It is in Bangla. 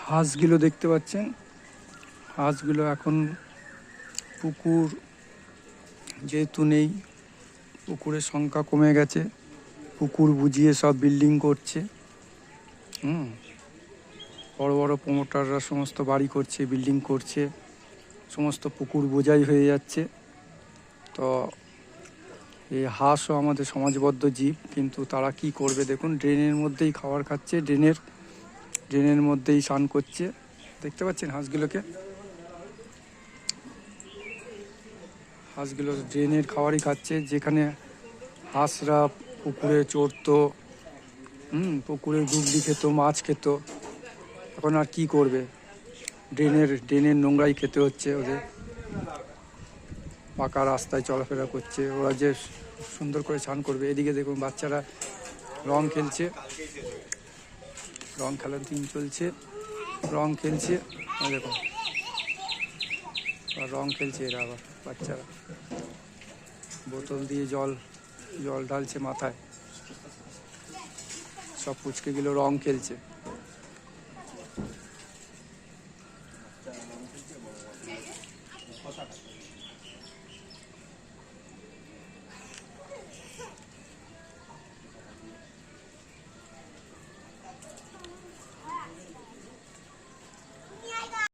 হাঁসগুলো দেখতে পাচ্ছেন, হাঁসগুলো এখন পুকুর যেহেতু নেই, পুকুরের সংখ্যা কমে গেছে, পুকুর বুঝিয়ে সব বিল্ডিং করছে। বড় বড় প্রমোটাররা সমস্ত বাড়ি করছে, বিল্ডিং করছে, সমস্ত পুকুর বোঝাই হয়ে যাচ্ছে। তো এই হাঁসও আমাদের সমাজবদ্ধ জীব, কিন্তু তারা কি করবে দেখুন, ড্রেনের মধ্যেই খাবার খাচ্ছে, ড্রেনের মধ্যেই স্নান করছে। দেখতে পাচ্ছেন হাঁসগুলোকে, হাঁসগুলো ড্রেনের খাবারই খাচ্ছে। যেখানে হাঁসরা পুকুরে চড়তো, পুকুরে গুগলি খেত, মাছ খেত, এখন আর কি করবে, ড্রেনের নোংরাই খেতে হচ্ছে ওদের। পাকা রাস্তায় চলাফেরা করছে, ওরা যে সুন্দর করে স্নান করবে। এদিকে দেখুন বাচ্চারা রং খেলছে, রং খেলার দিন চলছে, রং খেলছে। দেখুন রং খেলছে এরা, আবার বাচ্চারা বোতল দিয়ে জল ঢালছে মাথায়, সব পুচকেগুলো রং খেলছে।